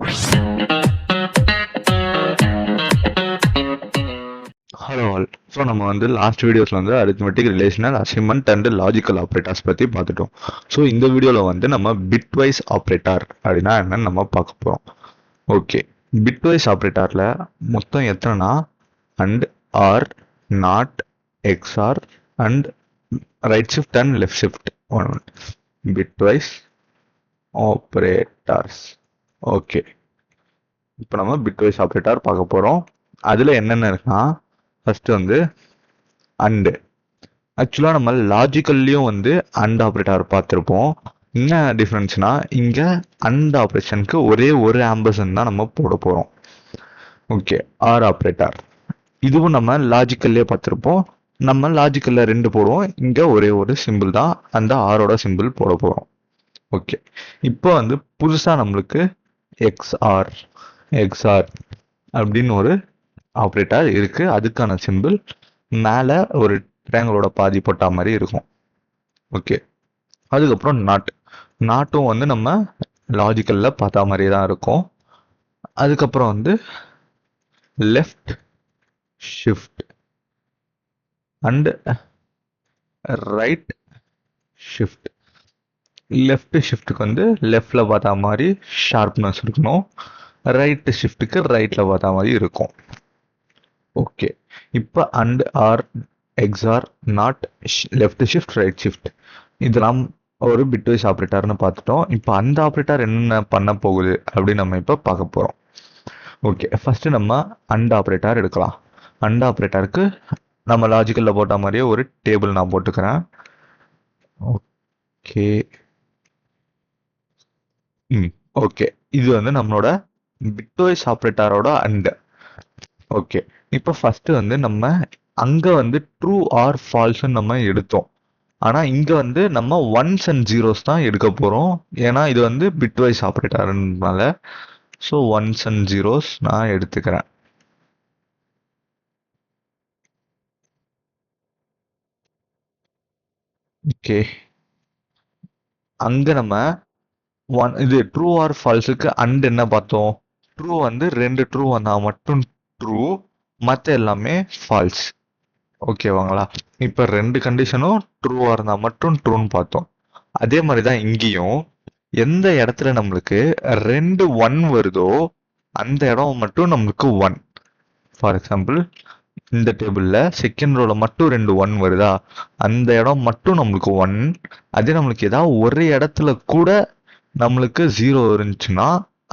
Hello all. So நம்ம வந்து last வீடியோஸில் வந்து arithmetic, relational, assignment and logical operators பற்றி பார்த்துட்டோம். ஸோ இந்த வீடியோவில் வந்து நம்ம பிட்வைஸ் ஆப்ரேட்டர் அப்படின்னா என்னன்னு நம்ம பார்க்க போகிறோம். ஓகே, பிட்வைஸ் ஆப்ரேட்டரில் மொத்தம் எத்தனைனா and, or, not, XOR and right shift and left shift ஒன் பிட்வைஸ் ஆப்ரேட்டர்ஸ். ஓகே, இப்போ நம்ம பிட்வைஸ் ஆப்ரேட்டர் பார்க்க போகிறோம். அதில் என்னென்ன இருக்குன்னா, ஃபர்ஸ்ட் வந்து அண்டு. ஆக்சுவலாக நம்ம லாஜிக்கல்லையும் வந்து அண்ட் ஆப்ரேட்டர் பார்த்துருப்போம். என்ன டிஃப்ரென்ஸ்னா, இங்கே அண்ட் ஆப்ரேஷனுக்கு ஒரே ஒரு ஆம்பர்சன் தான் நம்ம போட போகிறோம். ஓகே, ஆர் ஆப்ரேட்டர் இதுவும் நம்ம லாஜிக்கல்லே பார்த்துருப்போம். நம்ம லாஜிக்கல்ல 2 போடுவோம், இங்கே ஒரே ஒரு சிம்பிள் தான், அந்த ஆரோட சிம்பிள் போட போகிறோம். ஓகே, இப்போ வந்து புதுசாக நம்மளுக்கு எக்ஸ்ஆர் அப்படின்னு ஒரு ஆப்ரேட்டர் இருக்கு. அதுக்கான சிம்பிள் மேலே ஒரு ட்ரையாங்கிளோட பாதி போட்ட மாதிரி இருக்கும். ஓகே, அதுக்கப்புறம் நாட்டும் வந்து நம்ம லாஜிக்கல்ல பார்த்தா மாதிரியே தான் இருக்கும். அதுக்கப்புறம் வந்து left shift and right shift. Left ஷிஃப்ட்டுக்கு வந்து லெஃப்டில் பார்த்தா மாதிரி ஷார்ப்னஸ் இருக்கணும், ரைட் ஷிஃப்ட்டுக்கு ரைட்டில் பார்த்தா மாதிரி இருக்கும். ஓகே, இப்போ and, or, XOR, not, left shift, right shift இதெல்லாம் ஒரு பிட்வைஸ் ஆப்ரேட்டர்னு பார்த்துட்டோம். இப்போ அந்த ஆப்ரேட்டர் என்னென்ன பண்ண போகுது அப்படின்னு நம்ம இப்போ பார்க்க போகிறோம். ஓகே, ஃபஸ்ட்டு நம்ம அண்ட் ஆப்ரேட்டர் எடுக்கலாம். அண்ட் ஆப்ரேட்டருக்கு நம்ம லாஜிக்கலில் போட்ட மாதிரியே ஒரு டேபிள் நான் போட்டுக்கிறேன். ஓகே, ஓகே, இது வந்து நம்மளோட பிட்வைஸ் ஆப்ரேட்டரோட அண்ட். ஓகே, இப்போ ஃபர்ஸ்ட் வந்து நம்ம அங்க வந்து ட்ரூ ஆர் ஃபால்ஸ் நம்ம எடுத்தோம். ஆனா இங்க வந்து நம்ம ஒன்ஸ் அண்ட் ஜீரோஸ் தான் எடுக்க போறோம். ஏன்னா இது வந்து பிட்வைஸ் ஆப்ரேட்டர்னால. ஸோ ஒன்ஸ் அண்ட் ஜீரோஸ் நான் எடுத்துக்கிறேன். ஓகே, அங்க நம்ம இது ட்ரூ ஆர் ஃபால்ஸுக்கு அண்ட் என்ன பார்த்தோம்? ட்ரூ வந்து 2 ட்ரூ வந்தா மட்டும் ட்ரூ, மற்ற எல்லாமே ஃபால்ஸ். ஓகேவாங்களா? இப்போ 2 கண்டிஷனும் ட்ரூவாக இருந்தால் மட்டும் ட்ரூன்னு பார்த்தோம். அதே மாதிரி தான் இங்கேயும் எந்த இடத்துல நம்மளுக்கு 2 1 வருதோ அந்த இடம் மட்டும் நம்மளுக்கு 1. ஃபார் எக்ஸாம்பிள், இந்த டேபிளில் செகண்ட் ரோவில் மட்டும் 2 1 வருதா, அந்த இடம் மட்டும் நம்மளுக்கு 1. அதே நம்மளுக்கு ஏதாவது ஒரு இடத்துல கூட நம்மளுக்கு 0 இருந்துச்சுன்னா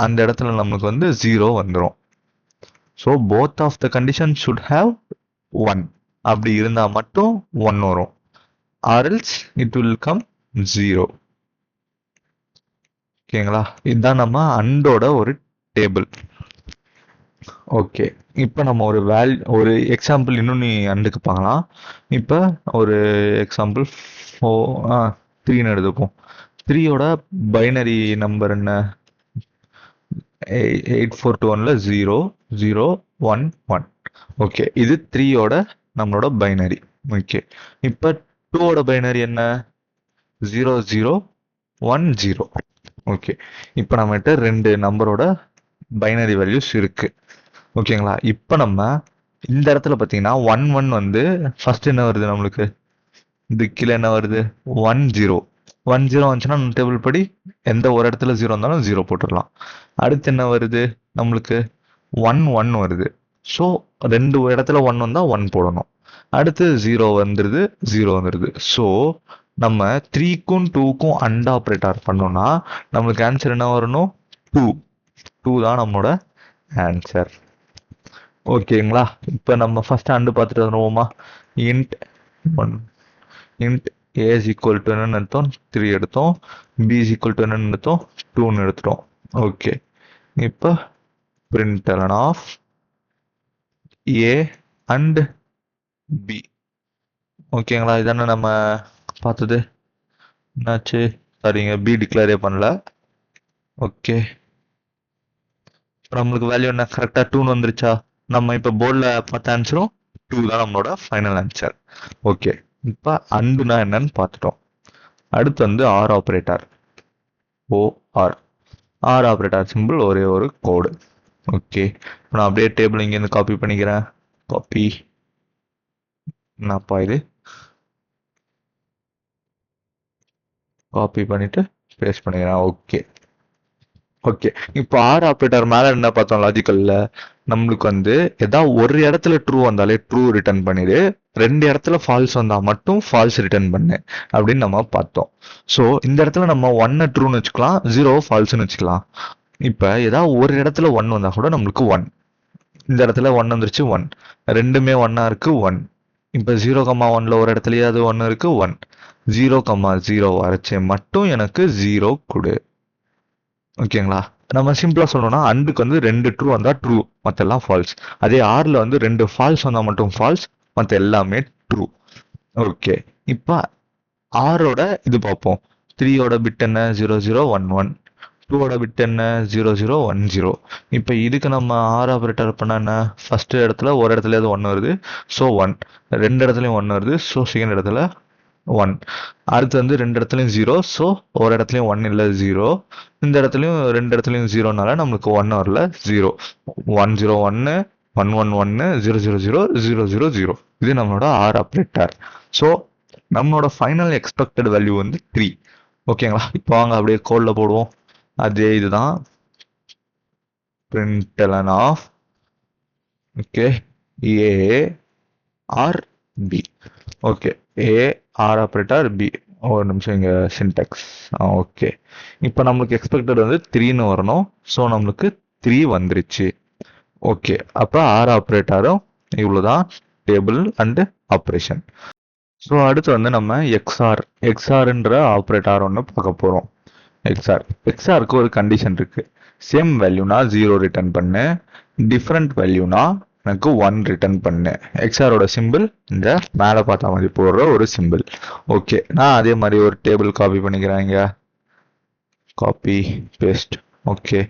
அந்த இடத்துல நம்மளுக்கு வந்து 0 வந்துடும். So both of the condition should have 1. அப்படி இருந்தால் மட்டும் 1 வரும், or else it will come 0. ஓகேங்களா? இதுதான் நம்ம அண்டோட ஒரு டேபிள். ஓகே, இப்போ நம்ம ஒரு எக்ஸாம்பிள் இன்னும் நீ அண்டுக்கு பார்க்கலாம். இப்போ ஒரு எக்ஸாம்பிள் 3ன்னு எடுத்துப்போம். 3யோட பைனரி நம்பர் என்ன? 8421ல 0 0 1 1. ஓகே, இது 3யோட நம்மளோட பைனரி. ஓகே, இப்போ 2ஓட பைனரி என்ன? 0 0 1 0. ஓகே, இப்போ நம்மகிட்ட 2 நம்பரோட பைனரி வேல்யூஸ் இருக்கு. ஓகேங்களா? இப்போ நம்ம இந்த இடத்துல பார்த்தீங்கன்னா 1 1 வந்து ஃபர்ஸ்ட் என்ன வருது நம்மளுக்கு? இது கீழே என்ன வருது? 1 0 1 0 வந்துச்சுன்னா நம்ம டேபிள் படி எந்த ஒரு இடத்துல 0 இருந்தாலும் 0 போட்டுடலாம். அடுத்து என்ன வருது நம்மளுக்கு? 1 1 வருது. ஸோ 2 இடத்துல 1 வந்தால் 1 போடணும். அடுத்து 0 வந்துடுது, 0 வந்துடுது. ஸோ நம்ம 3க்கும் 2க்கும் அண்ட் ஆப்ரேட்டர் பண்ணோம்னா நம்மளுக்கு ஆன்சர் என்ன வரணும்? 2 தான் நம்மளோட ஆன்சர். ஓகேங்களா? இப்போ நம்ம ஃபர்ஸ்ட் அண்டு பார்த்துட்டு வந்துடுவோமா? Int 1 int A is equal to என்னன்னு எடுத்தோம்? 3 எடுத்தோம். பி இஸ் ஈக்குவல் டு என்னன்னு எடுத்தோம்? 2ன்னு எடுத்துட்டோம். ஓகே, இப்போ println of a and b. ஓகேங்களா? இதானே நம்ம பார்த்தது. என்னாச்சு? சரிங்க, பி டிக்ளேரே பண்ணல. ஓகே, இப்போ நம்மளுக்கு வேல்யூ என்ன? கரெக்டாக 2ன்னு வந்துருச்சா? நம்ம இப்போ போர்டில் பார்த்த ஆன்சரும் 2 தான் நம்மளோட ஃபைனல் ஆன்சர். ஓகே, இப்போ அண்டுனா என்னன்னு பார்த்துட்டோம். அடுத்து வந்து R operator, OR. R operator simple ஒரே ஒரு கோடு. ஓகே, நான் அப்படியே டேபிள் இங்கேருந்து காப்பி பண்ணிக்கிறேன். காப்பி, என்னப்பா இது, காப்பி பண்ணிட்டு பேஸ்ட் பண்ணிக்கிறேன். ஓகே ஓகே, இப்போ ஆர் ஆப்ரேட்டர் மேல என்ன பார்த்தோம் லாஜிக்கல்ல, நம்மளுக்கு வந்து ஏதாவது ஒரு இடத்துல ட்ரூ வந்தாலே ட்ரூ ரிட்டர்ன் பண்ணிடு, 2 இடத்துல ஃபால்ஸ் வந்தா மட்டும் ஃபால்ஸ் ரிட்டர்ன் பண்ணு அப்படின்னு நம்ம பார்த்தோம். ஸோ இந்த இடத்துல நம்ம 1 ட்ரூன்னு வச்சுக்கலாம், 0 ஃபால்ஸ்னு வச்சுக்கலாம். இப்போ ஏதாவது ஒரு இடத்துல 1 வந்தா கூட நம்மளுக்கு 1, இந்த இடத்துல 1 வந்துருச்சு 1, ரெண்டுமே 1 இருக்கு 1. இப்போ 0,1ல ஒரு இடத்துலயே அது 1 இருக்கு 1, 0,0 வரைச்சே மட்டும் எனக்கு 0 கொடு. ஓகேங்களா, நம்ம சிம்பிளா சொல்லணும்னா அண்டுக்கு வந்து 2 ட்ரூ வந்தா ட்ரூ, மற்ற எல்லாம் ஃபால்ஸ். அதே ஆர்ல வந்து 2 ஃபால்ஸ் வந்தா மட்டும் ஃபால்ஸ், மற்ற எல்லாமே ட்ரூ. ஓகே, இப்போ ஆரோட இது பார்ப்போம். 3யோட பிட் என்ன, 0011. 2ஓட பிட் என்ன, 0010. இப்போ இதுக்கு நம்ம ஆர் ஆப்ரேட்டர் பண்ண என்ன, ஃபர்ஸ்ட் இடத்துல ஒரு இடத்துல 1 வருது, ஸோ 1. 2 இடத்துலையும் 1 வருது, ஸோ செகண்ட் இடத்துல 1. அடுத்து வந்து 2 இடத்துலையும் 0, ஸோ ஒரு இடத்துலையும் 1 இல்லை 0. இந்த இடத்துலையும் 2 இடத்துலையும் 0னால நம்மளுக்கு 1 வரல 0. 101, 111, 000, 000. இது நம்மளோட ஆர் ஆப்ரேட்டர். ஸோ நம்மளோட ஃபைனல் எக்ஸ்பெக்டட் வேல்யூ வந்து 3. ஓகேங்களா, இப்போ வாங்க அப்படியே கோடில் போடுவோம். அதே இதுதான், println of okay a or b. Okay, a or operator b. ஒரு நிமிஷம் இங்கே சின்டெக்ஸ். ஓகே, இப்போ நம்மளுக்கு எக்ஸ்பெக்டட் வந்து 3ன்னு வரணும். ஸோ நம்மளுக்கு 3 வந்துருச்சு. ஓகே, அப்போ ஆர் ஆப்ரேட்டரும் இவ்வளோதான், டேபிள் அண்டு ஆப்ரேஷன். ஸோ அடுத்து வந்து நம்ம எக்ஸ்ஆர்ன்ற ஆப்ரேட்டர் ஒன்று பார்க்க போகிறோம். எக்ஸ்ஆருக்கு ஒரு கண்டிஷன் இருக்கு. சேம் வேல்யூனா 0 ரிட்டர்ன் பண்ணு, டிஃப்ரெண்ட் வேல்யூனா எனக்கு 1 ரிட்டர்ன் பண்ணு. எக்ஸ்ஆரோட சிம்பிள் இந்த மேலே பார்த்த மாதிரி போடுற ஒரு சிம்பிள். ஓகே, நான் அதே மாதிரி ஒரு டேபிள் காப்பி பண்ணிக்கிறேன். இங்க காப்பி பேஸ்ட். ஓகே,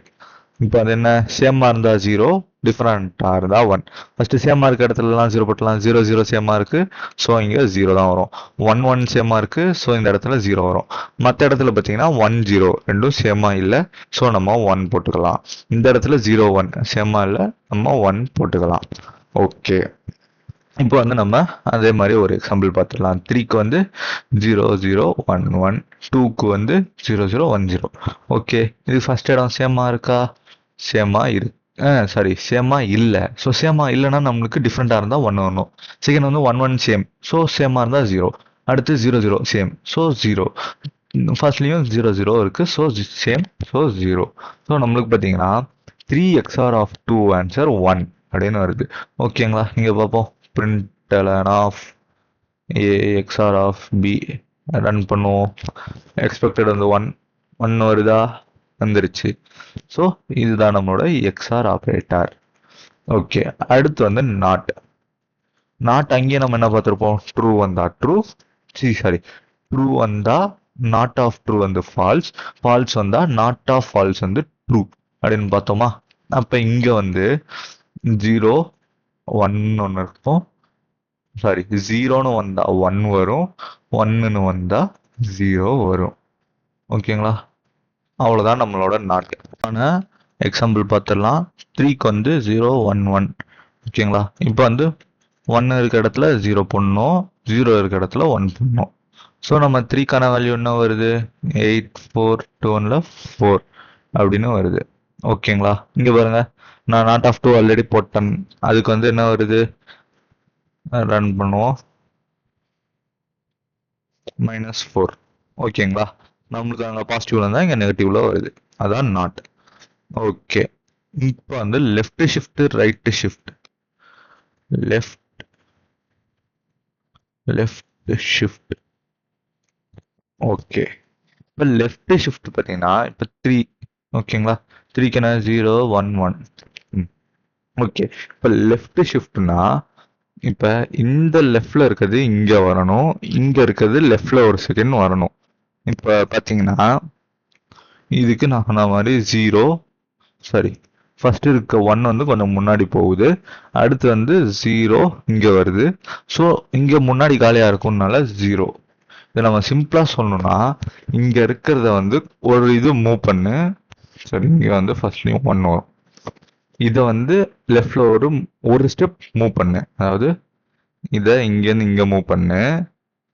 இப்போ அது என்ன, சேமாக இருந்தா 0, டிஃப்ரெண்ட்டாக இருந்தா 1. ஃபர்ஸ்ட் சேமாக இருக்க இடத்துலலாம் 0 போட்டலாம், 0 சேமாக இருக்கு, ஸோ இங்கே 0 தான் வரும். 1 சேமாக இருக்கு, ஸோ இந்த இடத்துல 0 வரும். மற்ற இடத்துல பார்த்தீங்கன்னா 1 0 ரெண்டும் சேமாக இல்லை, ஸோ நம்ம 1 போட்டுக்கலாம். இந்த இடத்துல 0 1 சேமாக இல்லை, நம்ம 1 போட்டுக்கலாம். ஓகே, இப்போ வந்து நம்ம அதே மாதிரி ஒரு எக்ஸாம்பிள் பார்த்துடலாம். 3க்கு வந்து 0011, 2க்கு வந்து 0010. ஓகே, இது ஃபர்ஸ்ட் இடம் சேமா இருக்கா, சேமா இருக்கு, சாரி சேமா இல்லை. ஸோ சேமா இல்லைன்னா நம்மளுக்கு டிஃப்ரெண்டாக இருந்தால் 1 வரணும். செகண்ட் வந்து 11 சேம், ஸோ சேமா இருந்தால் 0. அடுத்து 00 சேம், ஸோ 0. ஃபர்ஸ்ட்லேயும் 00 இருக்கு, ஸோ சேம், ஸோ 0. ஸோ நம்மளுக்கு பார்த்தீங்கன்னா 3 XOR ஆஃப் 2 ஆன்சர் 1 அப்படின்னு வருது. ஓகேங்களா, இங்கே பார்ப்போம். println of a XOR of b run பண்ணுவோம். எக்ஸ்பெக்டட் வந்து 1 வருதா, வந்துருச்சு. ஸோ இதுதான் நம்மளோட எக்ஸ்ஆர் ஆப்ரேட்டர். ஓகே, அடுத்து வந்து நாட் அங்கேயே நம்ம என்ன பார்த்துருப்போம், ட்ரூ வந்தா ட்ரூ, ட்ரூ வந்தா நாட் ஆஃப் ட்ரூ வந்து ஃபால்ஸ், ஃபால்ஸ் வந்தா நாட் ஆஃப் ஃபால்ஸ் வந்து ட்ரூ அப்படின்னு பார்த்தோமா. அப்போ இங்கே வந்து 0 1 ஒன்று இருக்கும், சாரி 0ன்னு வந்தா 1 வரும், 1ன்னு வந்தா 0 வரும். ஓகேங்களா, அவ்வளோதான் நம்மளோட நாட். ஆனால் எக்ஸாம்பிள் பார்த்துடலாம். 3க்கு வந்து 0 1 1. ஓகேங்களா, இப்போ வந்து 1 இருக்க இடத்துல 0 போடணும், 0 இருக்க இடத்துல 1 போடணும். ஸோ நம்ம 3க்கான வேல்யூ என்ன வருது, 8 4 2 4 அப்படின்னு வருது. ஓகேங்களா, இங்கே பாருங்க, நான் நாட் ஆஃப் 2 ஆல்ரெடி போட்டேன், அதுக்கு வந்து என்ன வருது, ரன் பண்ணுவோம், -4. ஓகேங்களா, நம்மளுக்கு அங்கே பாசிட்டிவ்ல இருந்தால் இங்கே நெகட்டிவ்ல வருது, அதான் நாட். ஓகே, இப்போ வந்து left shift right shift, left shift. Okay, இப்போ லெஃப்ட் ஷிஃப்ட் பார்த்தீங்கன்னா இப்போ 3. ஓகேங்களா, 3க்கு என்ன 0 1 1. ஓகே, இப்போ லெஃப்ட் ஷிஃப்ட்னா இப்போ இந்த லெஃப்ட்ல இருக்கிறது இங்கே வரணும், இங்கே இருக்கிறது லெஃப்ட்ல ஒரு செகண்ட் வரணும். இப்போ பார்த்தீங்கன்னா இதுக்கு நான் சொன்ன மாதிரி 0, சாரி ஃபர்ஸ்ட் இருக்க 1 வந்து கொஞ்சம் முன்னாடி போகுது, அடுத்து வந்து 0 இங்கே வருது, ஸோ இங்கே முன்னாடி காலியாக இருக்கும்னால 0. இதை நம்ம சிம்பிளாக சொல்லணும்னா இங்கே இருக்கிறத வந்து ஒரு இது மூவ் பண்ணு, சரி, இங்கே வந்து ஃபர்ஸ்ட்லேயும் 1 வரும். இதை வந்து லெஃப்டில் ஒரு ஸ்டெப் மூவ் பண்ணு. அதாவது இதை இங்கேருந்து இங்கே மூவ் பண்ணு.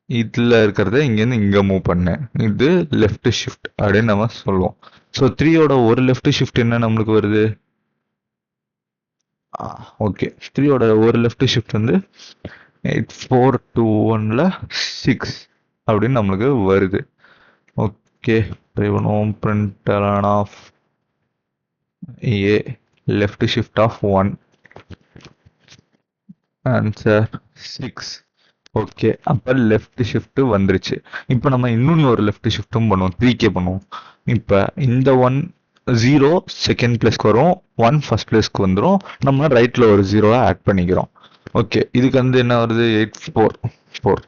இதில் இருக்கிறத இங்கேருந்து இங்கே மூவ் பண்ணு. இது லெஃப்ட் ஷிஃப்ட் அப்படின்னு நம்ம சொல்லுவோம். ஸோ 3யோட ஒரு லெஃப்ட் ஷிஃப்ட் என்ன நம்மளுக்கு வருது? ஓகே, 3யோட ஒரு லெஃப்ட் ஷிஃப்ட் வந்து 8 4 2 1ல் 6 அப்படின்னு நம்மளுக்கு வருது. ஓகே, ட்ரை பண்ணுவோம். println of a left shift of 1, answer 6. Okay, அப்போ லெஃப்ட் ஷிஃப்ட் வந்துருச்சு. இப்போ நம்ம இன்னொன்று ஒரு லெஃப்ட் ஷிஃப்ட்டும் பண்ணுவோம், 3K பண்ணுவோம். இப்போ இந்த 1 0 செகண்ட் பிளேஸ்க்கு வரும், 1 ஃபர்ஸ்ட் பிளேஸ்க்கு வந்துடும். நம்ம ரைட்டில் ஒரு 0 ஆட் பண்ணிக்கிறோம். ஓகே, இதுக்கு வந்து என்ன வருது? 8 4 4.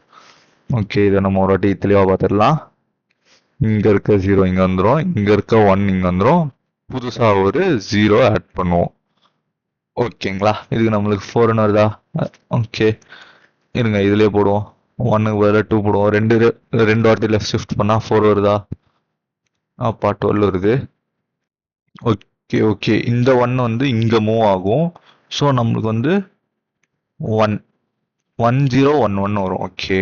ஓகே, இதை நம்ம ஒரு வாட்டி தெளிவாக பார்த்துடலாம். இங்கே இருக்க 0 இங்கே வந்துடும், இங்கே இருக்க 1 இங்கே வந்துடும். புதுசாக ஒரு 0 ஆட் பண்ணுவோம். ஓகேங்களா? இதுக்கு நம்மளுக்கு 4ன்னு வருதா? ஓகே, இருங்க இதுலயே போடுவோம். 1க்கு பதிலாக 2 போடுவோம். ரெண்டு வாட்டி லெஃப்ட் ஷிஃப்ட் பண்ணால் 4 வருதா? அப்பா 12 வருது. ஓகே ஓகே, இந்த 1 வந்து இங்கே மூவ் ஆகும். ஸோ நம்மளுக்கு வந்து 1 1 0 1 1 வரும். ஓகே,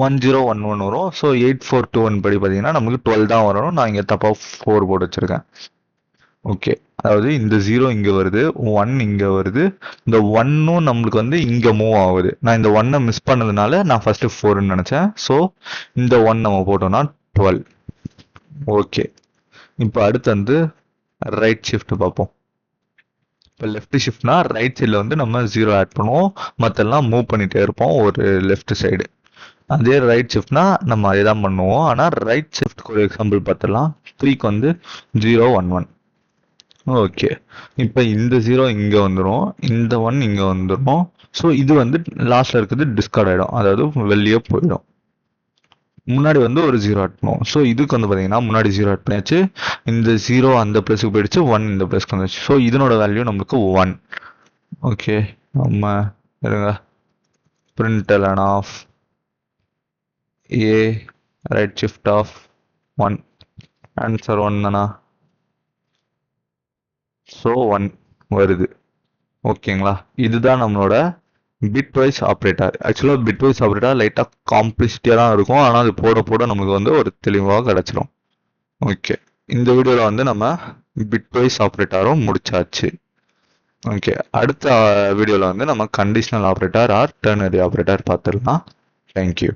1 0 1 1 வரும். ஸோ 8 4 2 1 படி பார்த்தீங்கன்னா நமக்கு 12 தான் வரணும். நான் இங்கே தப்பாக 4 போட்டு வச்சிருக்கேன். ஓகே, அதாவது இந்த 0 இங்கே வருது, 1 இங்கே வருது. இந்த 1ம் நம்மளுக்கு வந்து இங்கே மூவ் ஆகுது. நான் இந்த 1 மிஸ் பண்ணதுனால நான் ஃபர்ஸ்ட் 4ன்னு நினச்சேன். ஸோ இந்த 1 நம்ம போட்டோம்னா 12. ஓகே, இப்போ அடுத்து வந்து ரைட் ஷிஃப்ட் பார்ப்போம். இப்போ லெஃப்ட் ஷிஃப்ட்னா ரைட் சைடில் வந்து நம்ம 0 ஆட் பண்ணுவோம், மற்றெல்லாம் மூவ் பண்ணிகிட்டே இருப்போம் ஒரு லெஃப்ட் சைடு. அதே ரைட் ஷிஃப்ட்னா நம்ம அதே தான் பண்ணுவோம். ஆனால் ரைட் ஷிஃப்ட்க்கு ஒரு எக்ஸாம்பிள் பார்த்துடலாம். 3க்கு வந்து 0 1 1. ஓகே, இப்போ இந்த 0 இங்கே வந்துடும், இந்த 1 இங்கே வந்துடும். ஸோ இது வந்து லாஸ்ட்டில் இருக்கிறது டிஸ்கார்ட் ஆகிடும், அதாவது வெளியே போயிடும். முன்னாடி வந்து ஒரு 0 ஆட் பண்ணுவோம். ஸோ இதுக்கு வந்து பார்த்தீங்கன்னா முன்னாடி 0 ஆட் பண்ணியாச்சு, இந்த 0 அந்த பிளேஸுக்கு போயிடுச்சு, 1 இந்த பிளேஸ்க்கு வந்துச்சு. ஸோ இதனோட வேல்யூ நம்மளுக்கு 1. ஓகே, நம்ம இருங்க, println of a right shift of 1, answer 1 தானா? ஸோ 1 வருது. ஓகேங்களா? இதுதான் நம்மளோட பிட்வைஸ் ஆப்ரேட்டர். ஆக்சுவலாக பிட்வைஸ் ஆப்ரேட்டர் லைட்டாக காம்ப்ளிசிட்டியாக தான் இருக்கும், ஆனால் அது போட போட நமக்கு வந்து ஒரு தெளிவாக கிடச்சிரும். ஓகே, இந்த வீடியோவில் வந்து நம்ம பிட்வைஸ் ஆப்ரேட்டரும் முடிச்சாச்சு. ஓகே, அடுத்த வீடியோவில் வந்து நம்ம conditional operator or ternary operator பார்த்துடலாம். தேங்க்யூ.